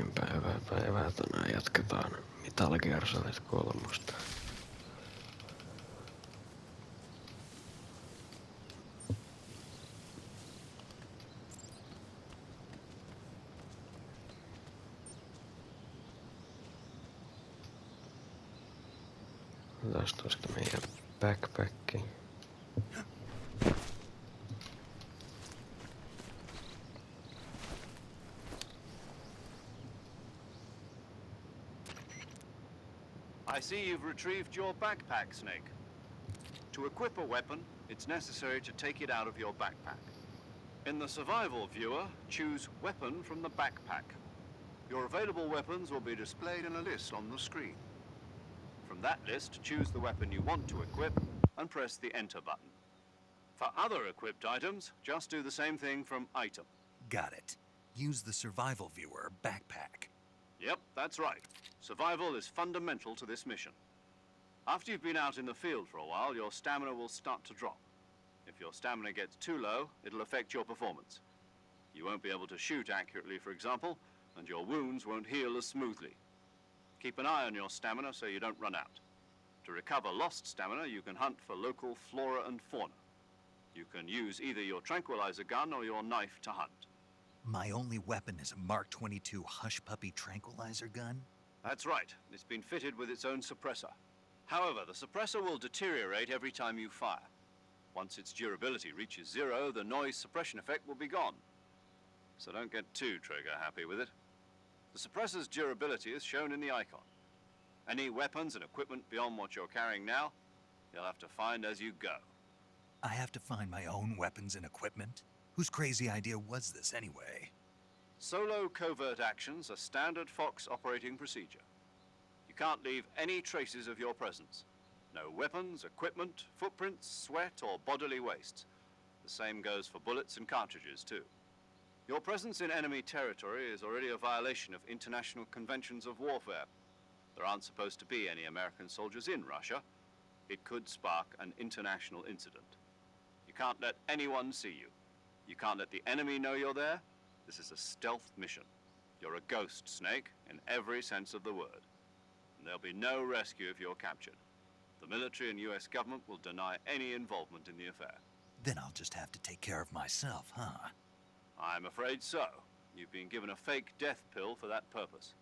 eteenpäin. Hyvää päivää. Tänään jatketaan Metal Gear Solid 3. Tästä olisiko meidän backpacki. I see you've retrieved your backpack, Snake. To equip a weapon, it's necessary to take it out of your backpack. In the survival viewer, choose Weapon from the backpack. Your available weapons will be displayed in a list on the screen. From that list, choose the weapon you want to equip and press the Enter button. For other equipped items, just do the same thing from Item. Got it. Use the survival viewer backpack. Yep, that's right. Survival is fundamental to this mission. After you've been out in the field for a while, your stamina will start to drop. If your stamina gets too low, it'll affect your performance. You won't be able to shoot accurately, for example, and your wounds won't heal as smoothly. Keep an eye on your stamina so you don't run out. To recover lost stamina, you can hunt for local flora and fauna. You can use either your tranquilizer gun or your knife to hunt. My only weapon is a Mark 22 Hush Puppy tranquilizer gun? That's right. It's been fitted with its own suppressor. However, the suppressor will deteriorate every time you fire. Once its durability reaches 0, the noise suppression effect will be gone. So don't get too trigger-happy with it. The suppressor's durability is shown in the icon. Any weapons and equipment beyond what you're carrying now, you'll have to find as you go. I have to find my own weapons and equipment? Whose crazy idea was this anyway? Solo covert actions are standard Fox operating procedure. You can't leave any traces of your presence. No weapons, equipment, footprints, sweat, or bodily wastes. The same goes for bullets and cartridges, too. Your presence in enemy territory is already a violation of international conventions of warfare. There aren't supposed to be any American soldiers in Russia. It could spark an international incident. You can't let anyone see you. You can't let the enemy know you're there. This is a stealth mission. You're a ghost, Snake, in every sense of the word. And there'll be no rescue if you're captured. The military and US government will deny any involvement in the affair. Then I'll just have to take care of myself, huh? I'm afraid so. You've been given a fake death pill for that purpose.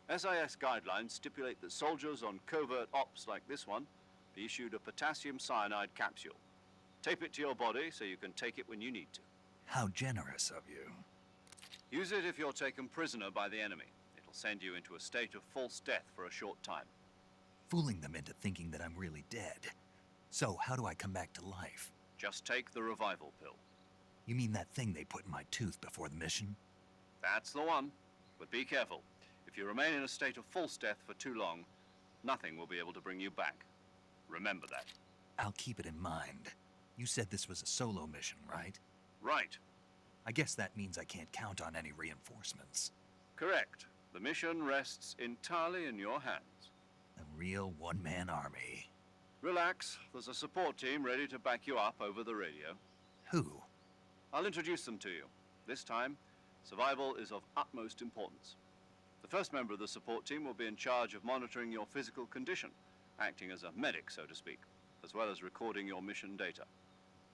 SIS guidelines stipulate that soldiers on covert ops like this one be issued a potassium cyanide capsule. Tape it to your body so you can take it when you need to. How generous of you. Use it if you're taken prisoner by the enemy. It'll send you into a state of false death for a short time. Fooling them into thinking that I'm really dead. So, how do I come back to life? Just take the revival pill. You mean that thing they put in my tooth before the mission? That's the one. But be careful. If you remain in a state of false death for too long, nothing will be able to bring you back. Remember that. I'll keep it in mind. You said this was a solo mission, right? Right. I guess that means I can't count on any reinforcements. Correct. The mission rests entirely in your hands. A real one-man army. Relax. There's a support team ready to back you up over the radio. Who? I'll introduce them to you. This time, survival is of utmost importance. The first member of the support team will be in charge of monitoring your physical condition, acting as a medic, so to speak, as well as recording your mission data.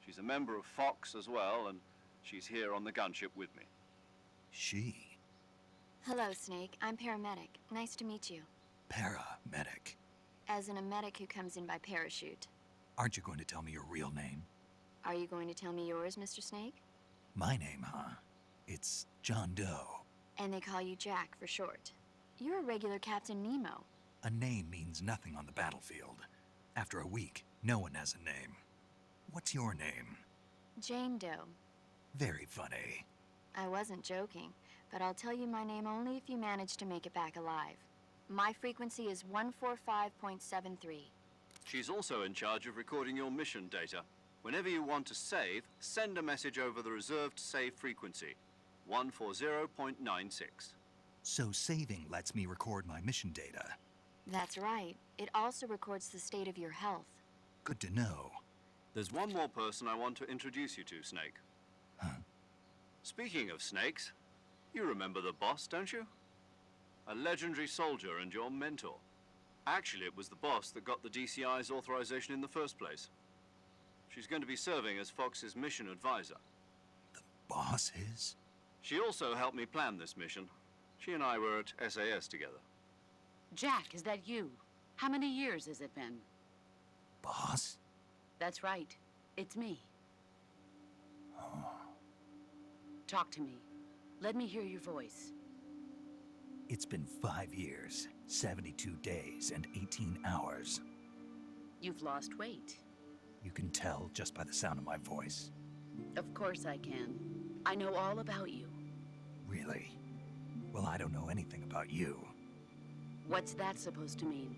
She's a member of Fox as well, and she's here on the gunship with me. She? Hello, Snake. I'm paramedic. Nice to meet you. Paramedic. As in a medic who comes in by parachute. Aren't you going to tell me your real name? Are you going to tell me yours, Mr. Snake? My name, huh? It's John Doe. And they call you Jack for short. You're a regular Captain Nemo. A name means nothing on the battlefield. After a week, no one has a name. What's your name? Jane Doe. Very funny. I wasn't joking, but I'll tell you my name only if you manage to make it back alive. My frequency is 145.73. She's also in charge of recording your mission data. Whenever you want to save, send a message over the reserved save frequency, 140.96. So saving lets me record my mission data. That's right. It also records the state of your health. Good to know. There's one more person I want to introduce you to, Snake. Huh? Speaking of snakes, you remember the boss, don't you? a legendary soldier and your mentor. Actually, it was the boss that got the DCI's authorization in the first place. She's going to be serving as Fox's mission advisor. The boss is? She also helped me plan this mission. She and I were at SAS together. Jack, is that you? How many years has it been? Boss? That's right. It's me. Talk to me. Let me hear your voice. It's been 5 years, 72 days, and 18 hours. You've lost weight. You can tell just by the sound of my voice. Of course I can. I know all about you. Really? Well, I don't know anything about you. What's that supposed to mean?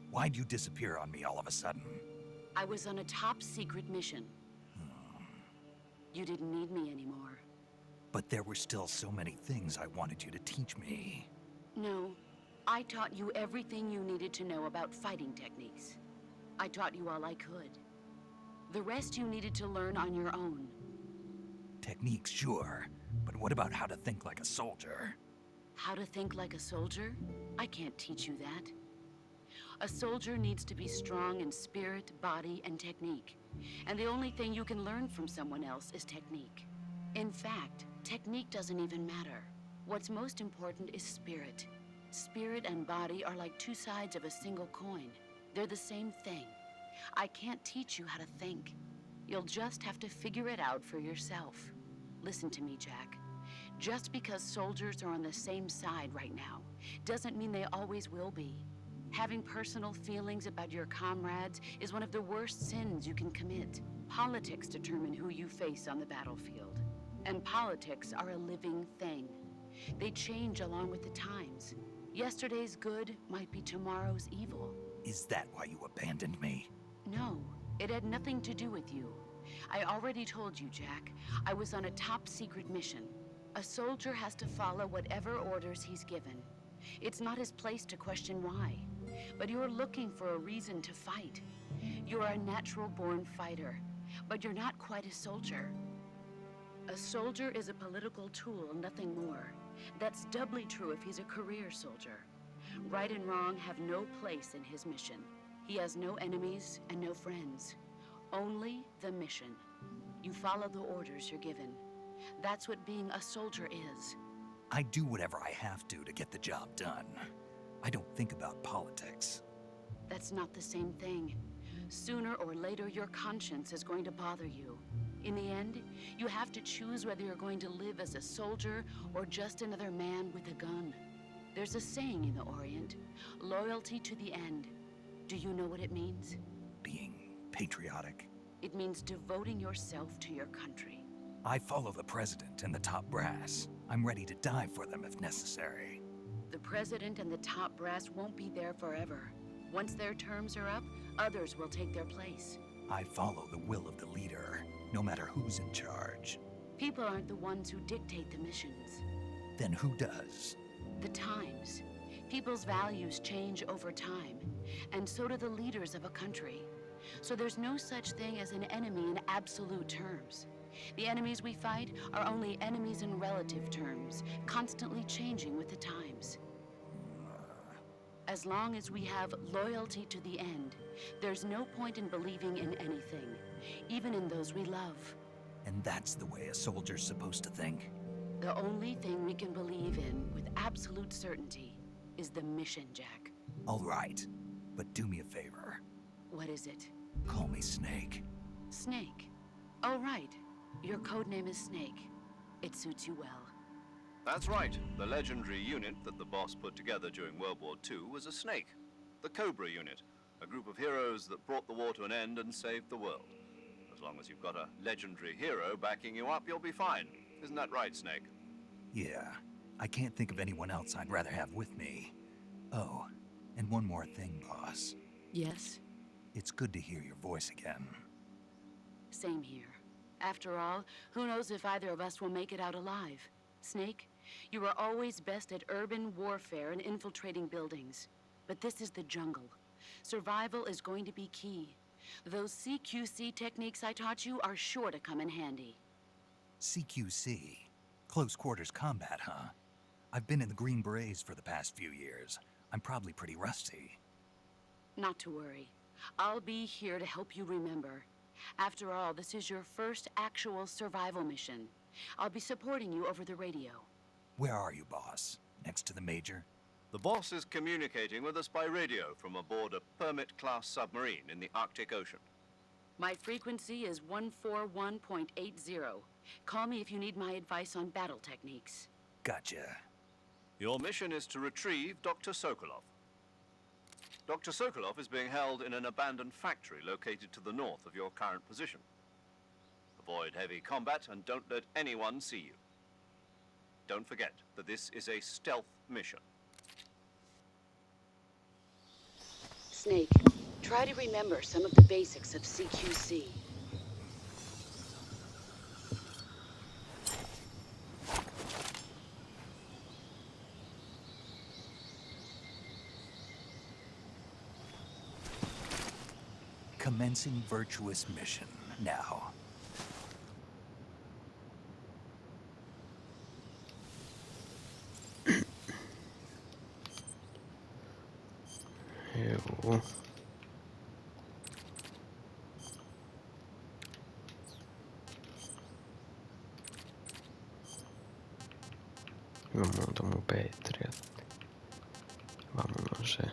Why'd you disappear on me all of a sudden? I was on a top-secret mission. You didn't need me anymore. But there were still so many things I wanted you to teach me. No, I taught you everything you needed to know about fighting techniques. I taught you all I could. The rest you needed to learn on your own. Techniques, sure. But what about how to think like a soldier? How to think like a soldier? I can't teach you that. A soldier needs to be strong in spirit, body, and technique. And the only thing you can learn from someone else is technique. In fact, technique doesn't even matter. What's most important is spirit. Spirit and body are like two sides of a single coin. They're the same thing. I can't teach you how to think. You'll just have to figure it out for yourself. Listen to me, Jack. Just because soldiers are on the same side right now doesn't mean they always will be. Having personal feelings about your comrades is one of the worst sins you can commit. Politics determine who you face on the battlefield. And politics are a living thing. They change along with the times. Yesterday's good might be tomorrow's evil. Is that why you abandoned me? No, it had nothing to do with you. I already told you, Jack. I was on a top-secret mission. A soldier has to follow whatever orders he's given. It's not his place to question why. But you're looking for a reason to fight. You're a natural-born fighter, but you're not quite a soldier. A soldier is a political tool, nothing more. That's doubly true if he's a career soldier. Right and wrong have no place in his mission. He has no enemies and no friends. Only the mission. You follow the orders you're given. That's what being a soldier is. I do whatever I have to get the job done. I don't think about politics. That's not the same thing. Sooner or later, your conscience is going to bother you. In the end, you have to choose whether you're going to live as a soldier or just another man with a gun. There's a saying in the Orient, loyalty to the end. Do you know what it means? Being patriotic. It means devoting yourself to your country. I follow the president and the top brass. I'm ready to die for them if necessary. The president and the top brass won't be there forever. Once their terms are up, others will take their place. I follow the will of the leader, no matter who's in charge. People aren't the ones who dictate the missions. Then who does? The times. People's values change over time, and so do the leaders of a country. So there's no such thing as an enemy in absolute terms. The enemies we fight are only enemies in relative terms, constantly changing with the times. As long as we have loyalty to the end, there's no point in believing in anything, even in those we love. And that's the way a soldier's supposed to think? The only thing we can believe in with absolute certainty is the mission, Jack. All right, but do me a favor. What is it? Call me Snake. Snake. Oh, right. Your code name is Snake. It suits you well. That's right. The legendary unit that the boss put together during World War II was a snake. The Cobra unit, a group of heroes that brought the war to an end and saved the world. As long as you've got a legendary hero backing you up, you'll be fine. Isn't that right, Snake? Yeah, I can't think of anyone else I'd rather have with me. Oh, and one more thing, boss. Yes? It's good to hear your voice again. Same here. After all, who knows if either of us will make it out alive? Snake, you are always best at urban warfare and infiltrating buildings. But this is the jungle. Survival is going to be key. Those CQC techniques I taught you are sure to come in handy. CQC? Close quarters combat, huh? I've been in the Green Berets for the past few years. I'm probably pretty rusty. Not to worry. I'll be here to help you remember. After all, this is your first actual survival mission. I'll be supporting you over the radio. Where are you, boss? Next to the Major? The boss is communicating with us by radio from aboard a Permit-class submarine in the Arctic Ocean. My frequency is 141.80. Call me if you need my advice on battle techniques. Gotcha. Your mission is to retrieve Dr. Sokolov. Dr. Sokolov is being held in an abandoned factory located to the north of your current position. Avoid heavy combat and don't let anyone see you. Don't forget that this is a stealth mission. Snake, try to remember some of the basics of CQC. Commencing virtuous mission now. Joo. Hyvä muuta mun Petriä. Vaan mun on se.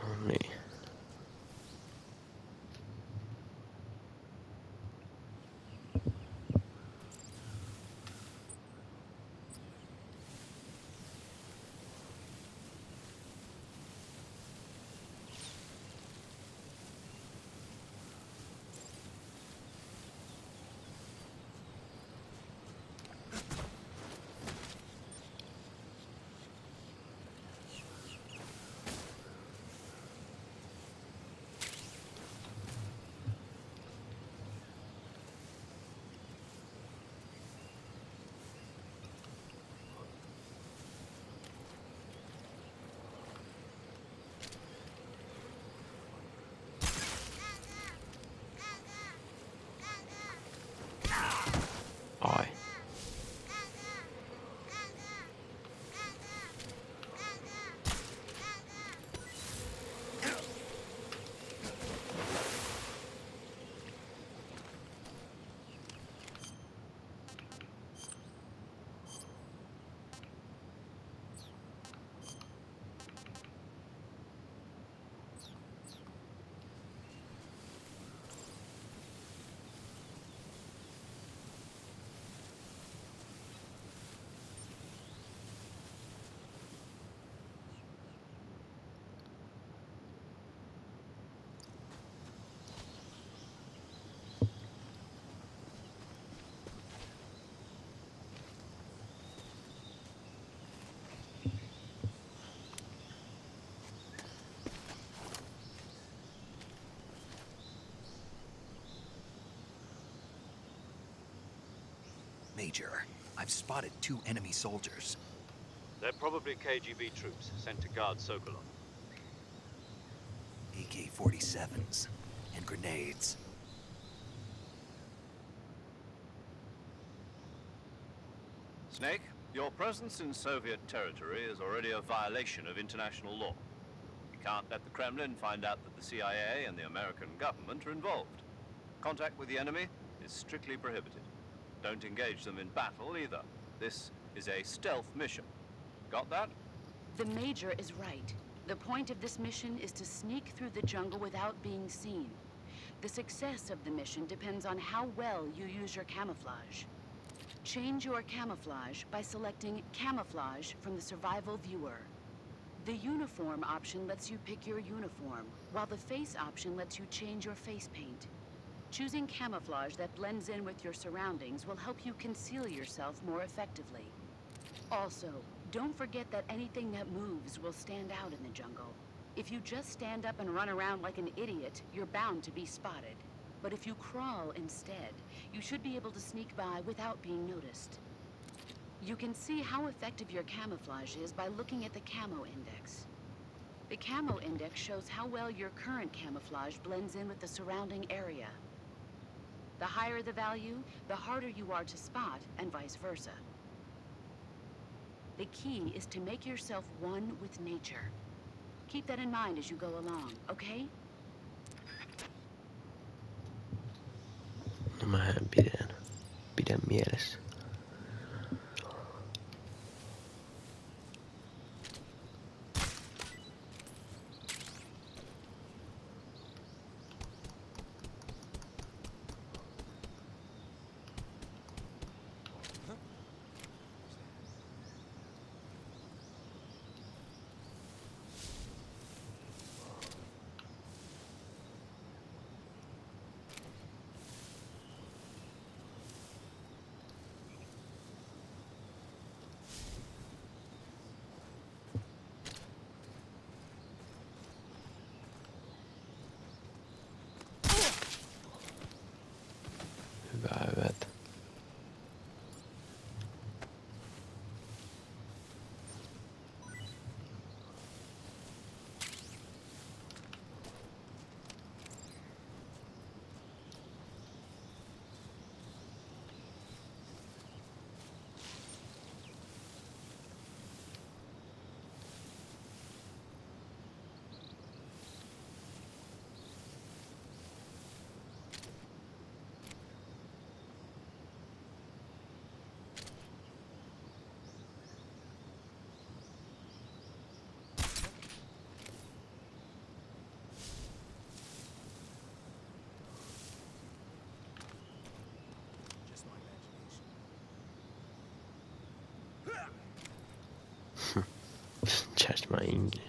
No niin. Ai. Major, I've spotted 2 enemy soldiers. They're probably KGB troops sent to guard Sokolov. AK-47s and grenades. Snake, your presence in Soviet territory is already a violation of international law. You can't let the Kremlin find out that the CIA and the American government are involved. Contact with the enemy is strictly prohibited. Don't engage them in battle either. This is a stealth mission. Got that? The Major is right. The point of this mission is to sneak through the jungle without being seen. The success of the mission depends on how well you use your camouflage. Change your camouflage by selecting Camouflage from the Survival Viewer. The Uniform option lets you pick your uniform, while the Face option lets you change your face paint. Choosing camouflage that blends in with your surroundings will help you conceal yourself more effectively. Also, don't forget that anything that moves will stand out in the jungle. If you just stand up and run around like an idiot, you're bound to be spotted. But if you crawl instead, you should be able to sneak by without being noticed. You can see how effective your camouflage is by looking at the Camo Index. The Camo Index shows how well your current camouflage blends in with the surrounding area. The higher the value, the harder you are to spot, and vice versa. The key is to make yourself one with nature. Keep that in mind as you go along, okay? No mähän pidän mielessä. Hyvää yötä. Judge my English.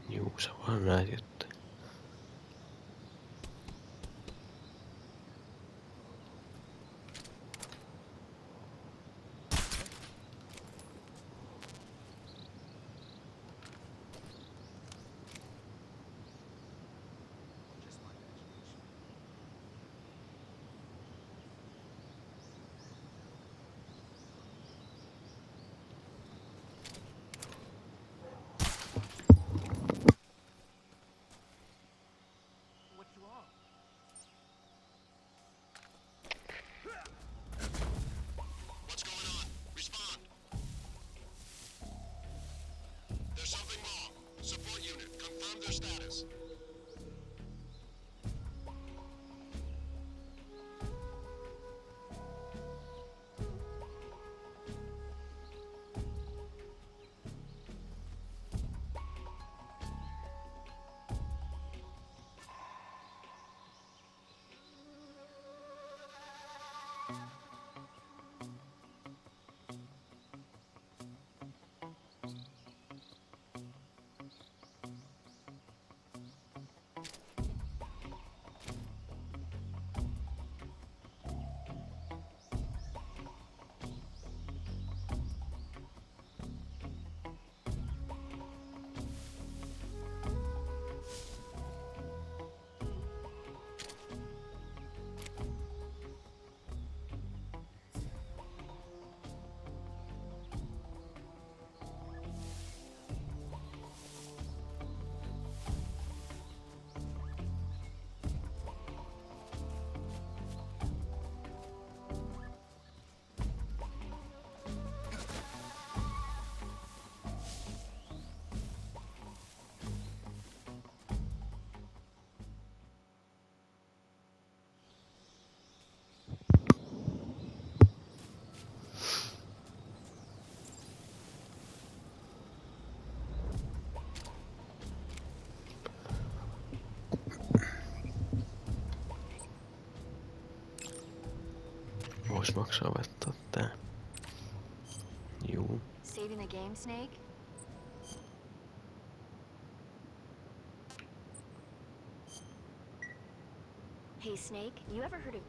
Juu, sä vaan näet juttuja. What's going on? Respond. There's something wrong. Support unit, confirm their status. vois maksaa vettä tää. Juu. Saving the game, Snake? Hey, Snake, you ever heard of